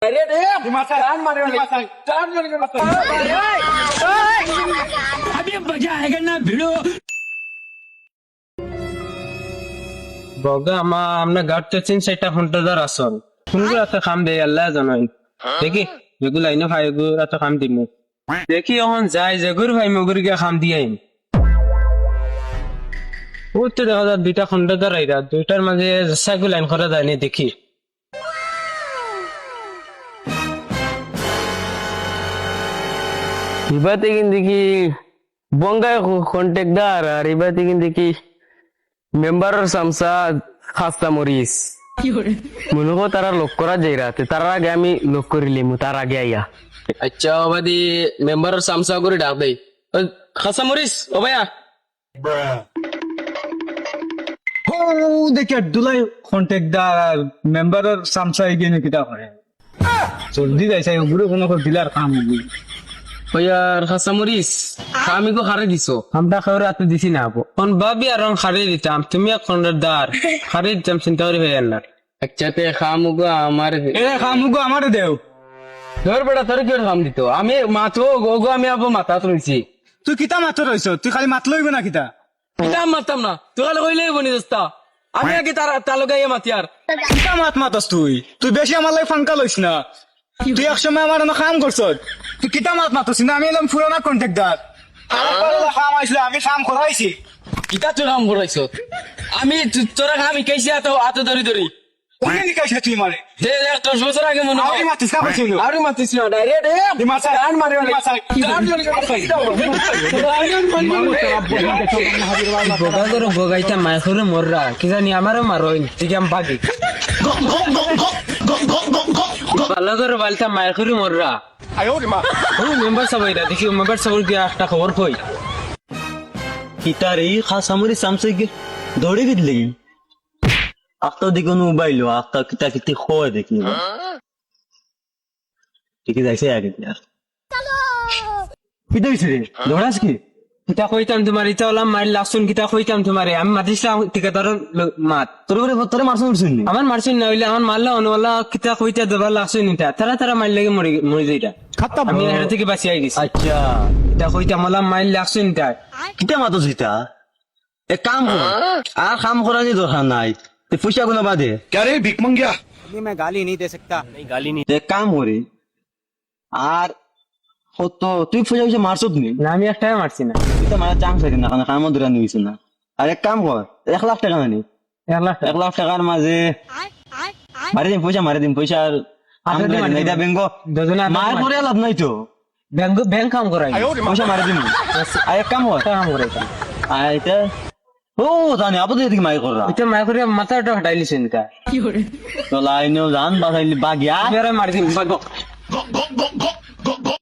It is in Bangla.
अभी मजा आएगा ना भिड़ो। বগা আমরা গাড়তে চিন সেটা ফোনটাদার আসল শুনগুলো এত খাম দেয় আল্লাহ জানাই দেখি যেগুলো আইনো ভাই এগুলো এত খাম দিম দেখি এখন যাই যেগুর ভাই মগুর গিয়ে খাম দিয়ে উত্তর দেখা যায় দুইটা খন্ডদার আইরা দুইটার মাঝে সাইকেল লাইন করা যায়নি দেখি ইবাতে কিন্তু কি বঙ্গায় কন্ট্যাক্টদার আর ইবাতে কিন্তু কি মেম্বারের সামসা খাস্তা মরিস মনে হয় তারা লোক করা যাই রাতে তার আগে আমি লোক করিলি তার আগে আইয়া আচ্ছা বাদি মেম্বারের সামসা করে ডাক দেই খাস্তা মরিস ও ভাইয়া ও দেখি দুলাই কন্ট্যাক্টদার মেম্বারের সামসা এগিয়ে কিটা করে জলদি যাইছে ওগুলো কোনো দিলার কাম হবি ভাইয়ার খাস্তা মরিস আমি কো হারে দিছো আমরা খাওয়ার রাতে দিছি না আপু কোন ভাবি আর খারে দিতাম তুমি এক খন্ডদার খারে দিতাম চিন্তা করি ভাই না আচ্ছা তে খামুগো আমার এ খামুগো আমারে দেও ধর বেটা তোর কি খাম দিত আমি মাতো গোগো আমি আবো মাথা তুলছি তুই কিতা মাত্র রইছ তুই খালি মাত লইব না কিতা কিতাম মারতাম না তুই খালি কইলেই বনি দোস্তা আমি আগে তার লগাইয়া মাতি আর কিতা মাত মাতস তুই তুই বেশি আমার লাগে ফাঙ্কা লইস না তুই একসময় আমার না কাম করছ তুই কিতা মাত মাতস না আমি এলাম পুরানা কন্ট্যাক্টদার কাম আইছিল আমি কাম করাইছি কিতা তুই কাম করাইছ আমি তোরা আমি কেসি এত ধরি ধরি কোনে লিখাইছ তুই মারে দে 10 বছর আগে মনে হয় আরে মাতিস না বলছিল আরে মাতিস না ডাইরেক্ট দিমাসা গান মারে বগা করে বগাইতা মায় করে মররা কি জানি আমারও মারোইন ঠিক আমি বাকি ভালো করে বালতা মায় করে মররা ও মেম্বার সবাইরা দেখি মেম্বার সবার গিয়ে একটা খবর কই কিতারে খাসামরি সামসে দৌড়ে গেল লাগি আস্তা দিকে মোবাইল আস্তা কিতা কিতি খোয়া দেখি ঠিক আছে আগে यार কিতা হইছে রে দৌড়াস কি কিতা কইতাম তোমার ইতা হলাম মাইল লাসুন কিতা কইতাম তোমারে আমি মাতিছিলাম ঠিকাদারের মাত তোর করে তোরে মারছ উঠছিস নি আমার মারছিন না হইলে আমার মারলা অনওয়ালা কিতা কইতা দেবার লাসুন এটা তারা মাইল লাগে মরে যাইটা আমি এর থেকে বাঁচি আই গেছি আচ্ছা কিতা কইতাম মালা মাইল লাসুন এটা কিতা মাতো জিতা এক কাম কর আর কাম করার দরকার নাই তুই পয়সা গুলো বাদে क्या रे भिख मंगिया এক কাম করে আর হতো তুই পয়সা মারছ নি না আমি একটাই মারছি না তুই তো মারা চান্স আছে না কারণ কাম ধরে নিয়েছ না আর এক কাম কর 1 লাখ টাকা নি 1 লাখ টাকার মাঝে মারি দিন পয়সা আর নাইদা বেঙ্গ মার করে লাভ নাই তো ব্যাংক কাম করাই পয়সা মারি দিন আর এক কাম কর কাম করাইতাম আর এটা ও জানি আপাতত এদিকে মাই করা এটা মায় করে মাথাটা হটাইলিছেন এটা তো লাইনেও জান বাগাইলি বাগিয়া মারি দিন